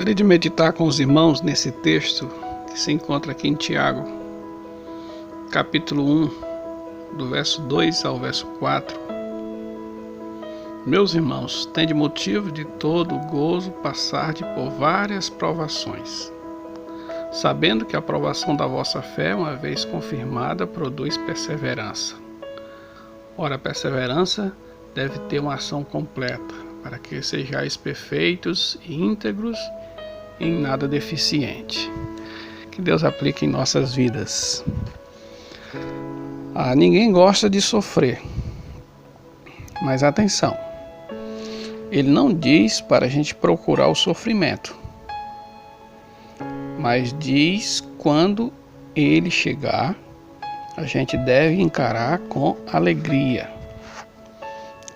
Gostaria de meditar com os irmãos nesse texto que se encontra aqui em Tiago, capítulo 1, do verso 2 ao verso 4. Meus irmãos, tende motivo de todo gozo passarde por várias provações, sabendo que a provação da vossa fé, uma vez confirmada, produz perseverança. Ora, a perseverança deve ter uma ação completa, para que sejais perfeitos e íntegros, em nada deficiente. Que Deus aplique em nossas vidas. Ninguém gosta de sofrer, mas atenção, ele não diz para a gente procurar o sofrimento, mas diz quando ele chegar, a gente deve encarar com alegria.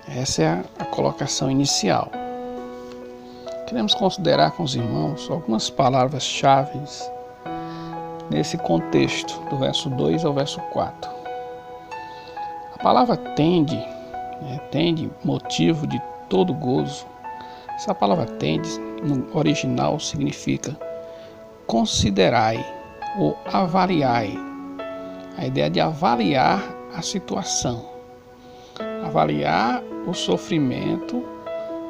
Essa é a colocação inicial. Queremos considerar com os irmãos algumas palavras-chave nesse contexto, do verso 2 ao verso 4. A palavra tende, tende, motivo de todo gozo. Essa palavra tende, no original, significa considerai ou avaliai. A ideia de avaliar a situação, avaliar o sofrimento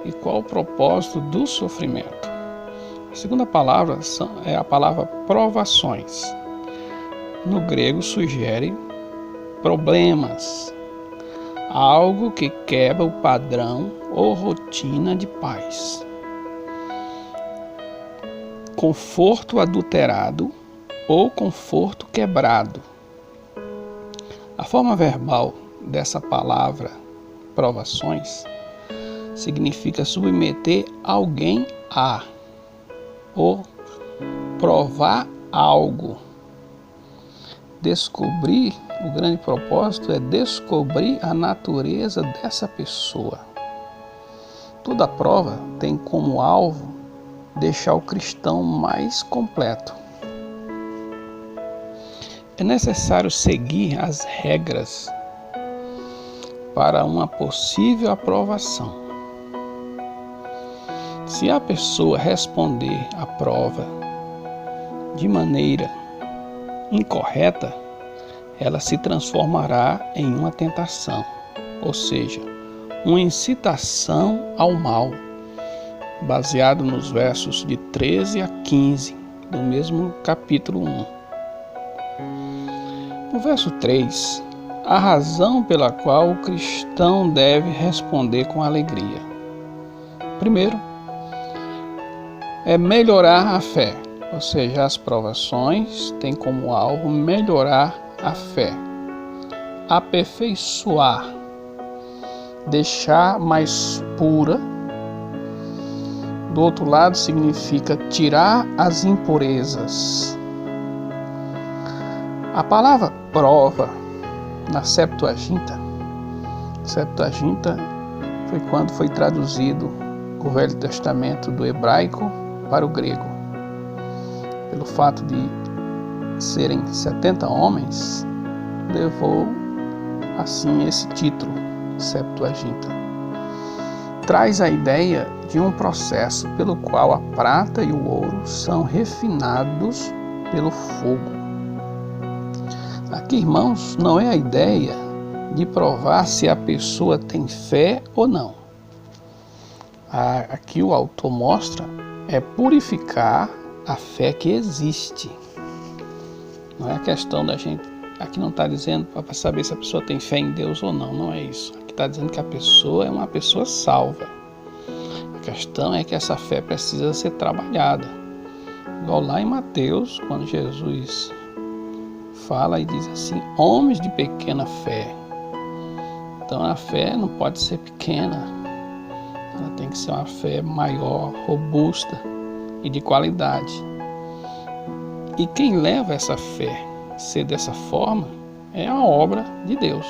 e qual o propósito do sofrimento. A segunda palavra é a palavra provações. No grego sugere problemas, algo que quebra o padrão ou rotina de paz. Conforto adulterado ou conforto quebrado. A forma verbal dessa palavra provações significa submeter alguém a ou provar algo. Descobrir, o grande propósito é descobrir a natureza dessa pessoa. Toda prova tem como alvo deixar o cristão mais completo. É necessário seguir as regras para uma possível aprovação. Se a pessoa responder à prova de maneira incorreta, ela se transformará em uma tentação, ou seja, uma incitação ao mal, baseado nos versos de 13 a 15 do mesmo capítulo 1. No verso 3, a razão pela qual o cristão deve responder com alegria. Primeiro, é melhorar a fé, ou seja, as provações têm como alvo melhorar a fé, aperfeiçoar, deixar mais pura. Do outro lado, significa tirar as impurezas. A palavra prova na Septuaginta foi quando foi traduzido o Velho Testamento do hebraico para o grego. Pelo fato de serem 70 homens, levou assim esse título, Septuaginta. Traz a ideia de um processo pelo qual a prata e o ouro são refinados pelo fogo. Aqui, irmãos, não é a ideia de provar se a pessoa tem fé ou não. Aqui o autor mostra é purificar a fé que existe. Não é a questão da gente, aqui não está dizendo para saber se a pessoa tem fé em Deus ou não, não é isso. Aqui está dizendo que a pessoa é uma pessoa salva. A questão é que essa fé precisa ser trabalhada. Igual lá em Mateus, quando Jesus fala e diz assim, homens de pequena fé. Então a fé não pode ser pequena, ela tem que ser uma fé maior, robusta e de qualidade. E quem leva essa fé a ser dessa forma é a obra de Deus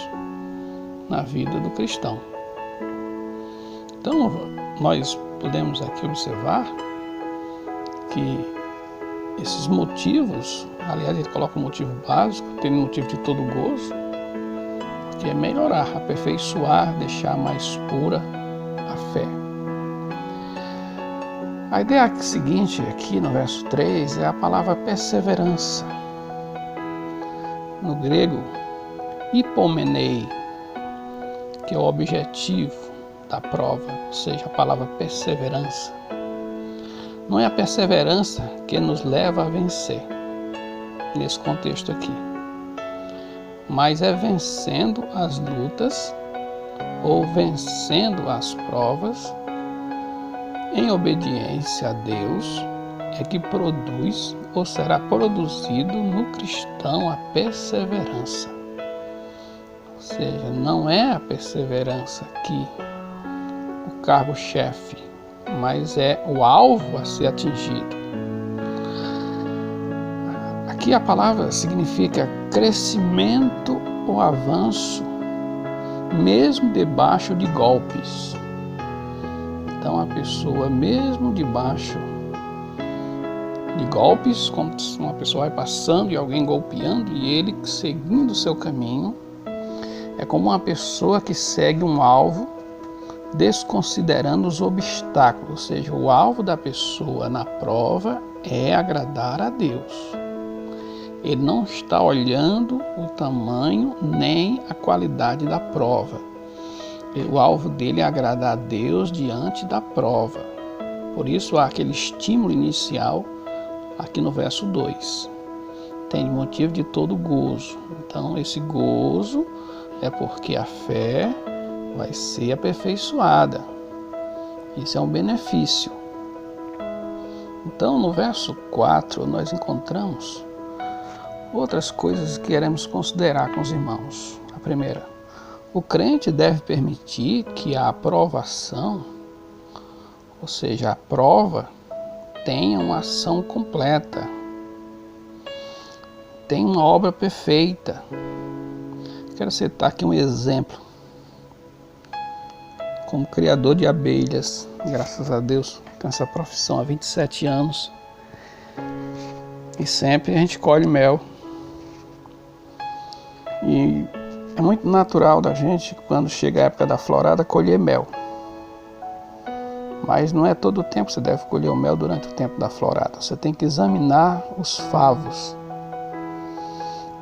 na vida do cristão. Então nós podemos aqui observar que esses motivos, aliás, ele coloca o motivo básico, tem o motivo de todo gozo, que é melhorar, aperfeiçoar, deixar mais pura a fé. A ideia seguinte aqui no verso 3 é a palavra perseverança. No grego, hipomenei, que é o objetivo da prova, ou seja, a palavra perseverança. Não é a perseverança que nos leva a vencer, nesse contexto aqui, mas é vencendo as lutas ou vencendo as provas em obediência a Deus é que produz ou será produzido no cristão a perseverança. Ou seja, não é a perseverança que o cargo-chefe, mas é o alvo a ser atingido. Aqui a palavra significa crescimento ou avanço, mesmo debaixo de golpes. Então a pessoa, mesmo debaixo de golpes, como uma pessoa vai passando e alguém golpeando e ele seguindo o seu caminho, é como uma pessoa que segue um alvo desconsiderando os obstáculos, ou seja, o alvo da pessoa na prova é agradar a Deus. Ele não está olhando o tamanho nem a qualidade da prova. O alvo dele é agradar a Deus diante da prova. Por isso há aquele estímulo inicial aqui no verso 2. Tem motivo de todo gozo. Então esse gozo é porque a fé vai ser aperfeiçoada. Isso é um benefício. Então no verso 4 nós encontramos outras coisas que queremos considerar com os irmãos. A primeira, o crente deve permitir que a aprovação, ou seja, a prova, tenha uma ação completa, tenha uma obra perfeita. Quero citar aqui um exemplo. Como criador de abelhas, graças a Deus, tenho essa profissão há 27 anos. E sempre a gente colhe mel. E é muito natural da gente, quando chega a época da florada, colher mel. Mas não é todo o tempo que você deve colher o mel durante o tempo da florada. Você tem que examinar os favos.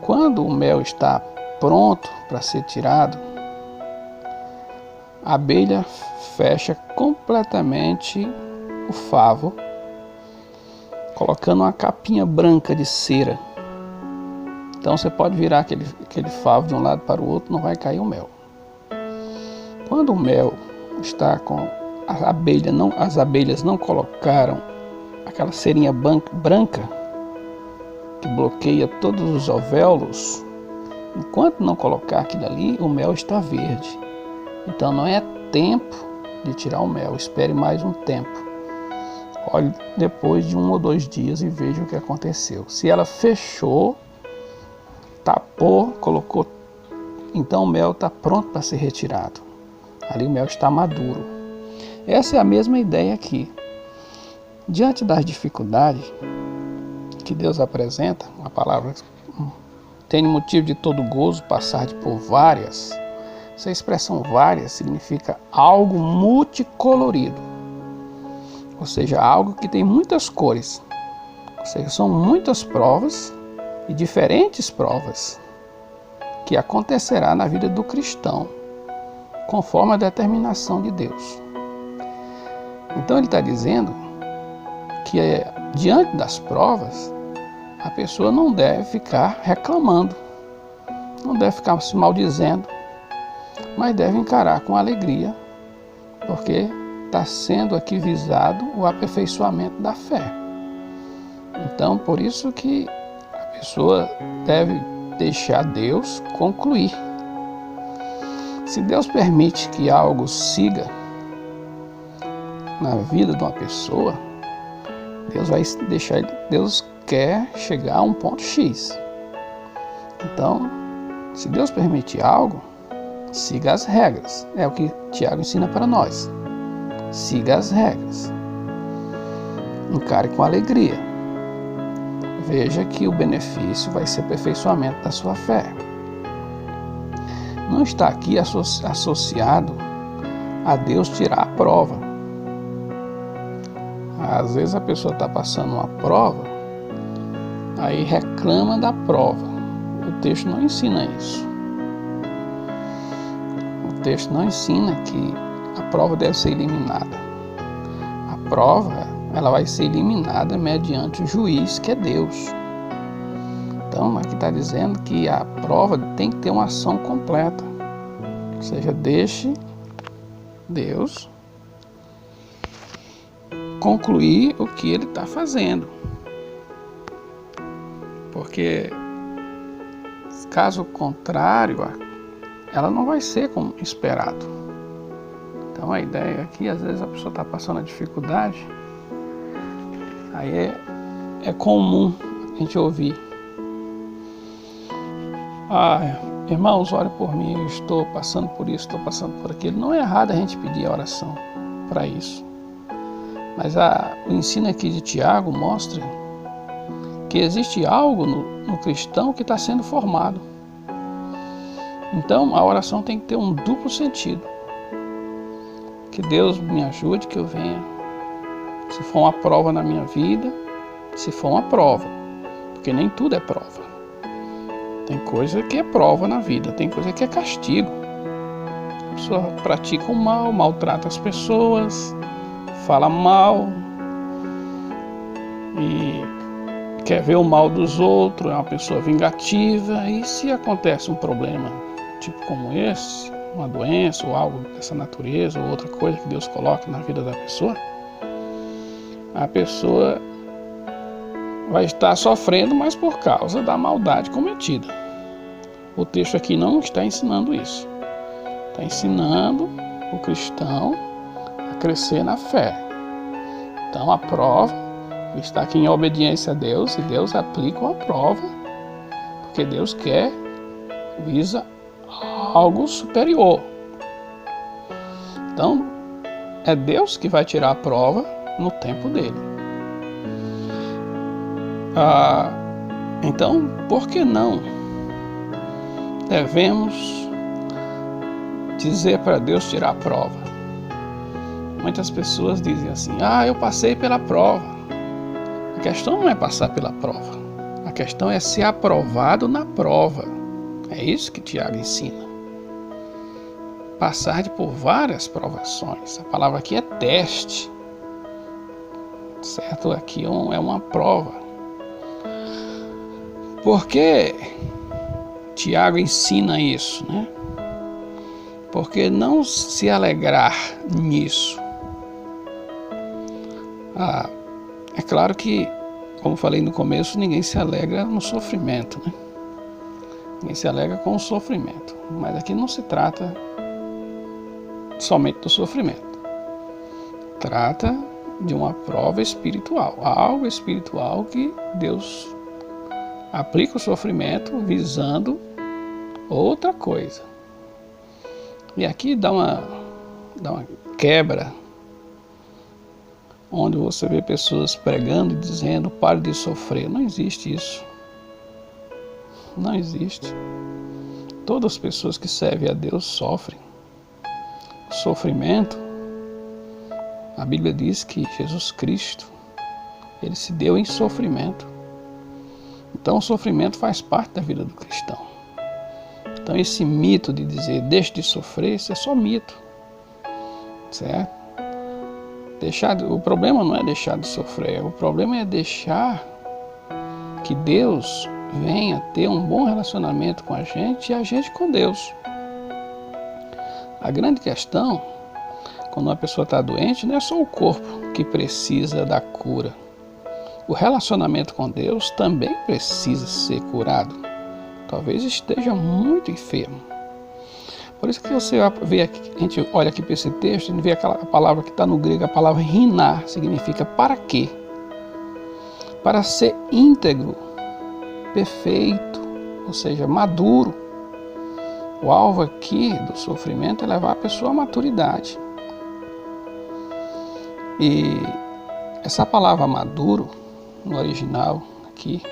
Quando o mel está pronto para ser tirado, a abelha fecha completamente o favo, colocando uma capinha branca de cera. Então você pode virar aquele favo de um lado para o outro, não vai cair o mel. Quando o mel está com as abelhas não colocaram aquela cerinha branca que bloqueia todos os alvéolos, enquanto não colocar aquilo ali, o mel está verde. Então não é tempo de tirar o mel, espere mais um tempo. Olhe depois de 1 ou 2 dias e veja o que aconteceu. Se ela fechou, tapou, colocou, então o mel está pronto para ser retirado. Ali o mel está maduro. Essa é a mesma ideia aqui. Diante das dificuldades que Deus apresenta, a palavra tem motivo de todo gozo passar por várias. Essa expressão várias significa algo multicolorido. Ou seja, algo que tem muitas cores. Ou seja, são muitas provas e diferentes provas que acontecerá na vida do cristão, conforme a determinação de Deus. Então ele está dizendo que diante das provas, a pessoa não deve ficar reclamando, não deve ficar se maldizendo, mas deve encarar com alegria, porque está sendo aqui visado o aperfeiçoamento da fé. Então, por isso que a pessoa deve deixar Deus concluir. Se Deus permite que algo siga na vida de uma pessoa, Deus quer chegar a um ponto X. Então, se Deus permite algo, siga as regras. É o que Tiago ensina para nós. Siga as regras. Encare com alegria. Veja que o benefício vai ser aperfeiçoamento da sua fé. Não está aqui associado a Deus tirar a prova. Às vezes a pessoa está passando uma prova, aí reclama da prova. O texto não ensina isso. O texto não ensina que a prova deve ser eliminada. A prova, ela vai ser eliminada mediante o juiz, que é Deus. Então, aqui está dizendo que a prova tem que ter uma ação completa. Ou seja, deixe Deus concluir o que ele está fazendo. Porque, caso contrário, ela não vai ser como esperado. Então, a ideia aqui, às vezes a pessoa está passando a dificuldade, aí é comum a gente ouvir: irmãos, ore por mim, eu estou passando por isso, estou passando por aquilo. Não é errado a gente pedir a oração para isso. Mas o ensino aqui de Tiago mostra que existe algo no cristão que está sendo formado. Então, a oração tem que ter um duplo sentido. Que Deus me ajude, que eu venha. Se for uma prova na minha vida, se for uma prova, porque nem tudo é prova. Tem coisa que é prova na vida, tem coisa que é castigo. A pessoa pratica o mal, maltrata as pessoas, fala mal e quer ver o mal dos outros, é uma pessoa vingativa. E se acontece um problema tipo como esse, uma doença ou algo dessa natureza, ou outra coisa que Deus coloca na vida da pessoa, a pessoa vai estar sofrendo, mas por causa da maldade cometida. O texto aqui não está ensinando isso. Está ensinando o cristão a crescer na fé. Então a prova está aqui em obediência a Deus, e Deus aplica uma prova, porque Deus visa algo superior. Então é Deus que vai tirar a prova no tempo dele. Então, por que não devemos dizer para Deus tirar a prova? Muitas pessoas dizem assim: eu passei pela prova. A questão não é passar pela prova. A questão é ser aprovado na prova. É isso que Tiago ensina. Passar por várias provações. A palavra aqui é teste. Certo? Aqui é uma prova. Por que Tiago ensina isso, né? Porque não se alegrar nisso. É claro que, como falei no começo, ninguém se alegra no sofrimento, né? Ninguém se alegra com o sofrimento. Mas aqui não se trata somente do sofrimento. Trata de uma prova espiritual. Algo espiritual que Deus aplica o sofrimento visando outra coisa. E aqui dá uma quebra, onde você vê pessoas pregando e dizendo: pare de sofrer. Não existe isso. Não existe. Todas as pessoas que servem a Deus sofrem. O sofrimento, a Bíblia diz que Jesus Cristo, ele se deu em sofrimento. Então o sofrimento faz parte da vida do cristão. Então esse mito de dizer deixe de sofrer, isso é só mito. Certo? O problema não é deixar de sofrer, o problema é deixar que Deus venha ter um bom relacionamento com a gente e a gente com Deus. A grande questão, quando uma pessoa está doente, não é só o corpo que precisa da cura. O relacionamento com Deus também precisa ser curado. Talvez esteja muito enfermo. Por isso que você vê aqui, a gente olha aqui para esse texto e vê aquela palavra que está no grego, a palavra rinar, significa para quê? Para ser íntegro, perfeito, ou seja, maduro. O alvo aqui do sofrimento é levar a pessoa à maturidade. E essa palavra maduro, no original aqui,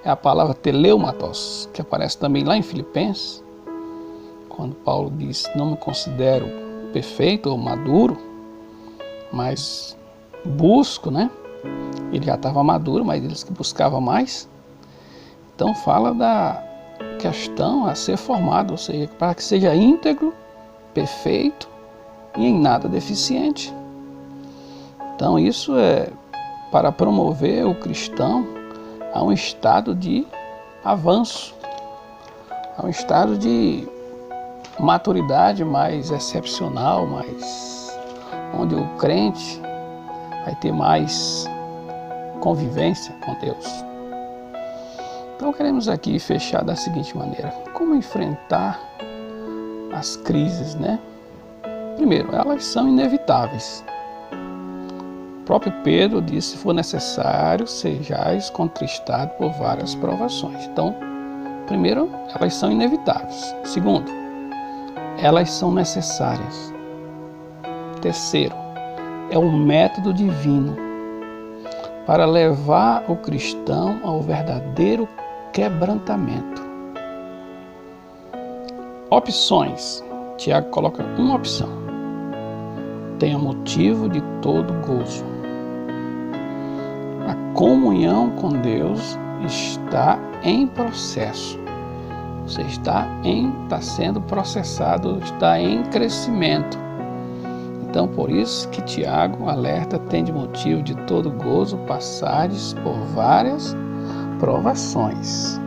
é a palavra teleumatos, que aparece também lá em Filipenses, quando Paulo diz: não me considero perfeito ou maduro, mas busco, né? Ele já estava maduro, mas eles que buscavam mais. Então fala da questão a ser formado, ou seja, para que seja íntegro, perfeito e em nada deficiente. Então isso é para promover o cristão a um estado de avanço, a um estado de maturidade mais excepcional, onde o crente vai ter mais convivência com Deus. Então queremos aqui fechar da seguinte maneira: como enfrentar as crises, né? Primeiro, elas são inevitáveis. O próprio Pedro disse: se for necessário, sejais contristados por várias provações. Então, primeiro, elas são inevitáveis. Segundo, elas são necessárias. Terceiro, é um método divino para levar o cristão ao verdadeiro quebrantamento. Opções. Tiago coloca uma opção: tenha motivo de todo gozo. A comunhão com Deus está em processo. Você está sendo processado, está em crescimento. Então, por isso que Tiago alerta: tende motivo de todo gozo, passardes por várias provações.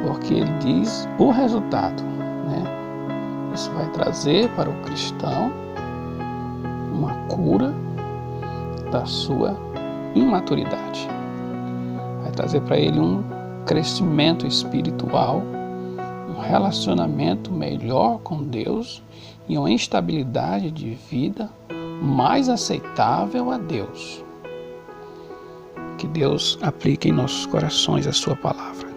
Porque ele diz o resultado, né? Isso vai trazer para o cristão uma cura da sua imaturidade. Vai trazer para ele um crescimento espiritual, um relacionamento melhor com Deus e uma estabilidade de vida mais aceitável a Deus. Que Deus aplique em nossos corações a sua palavra.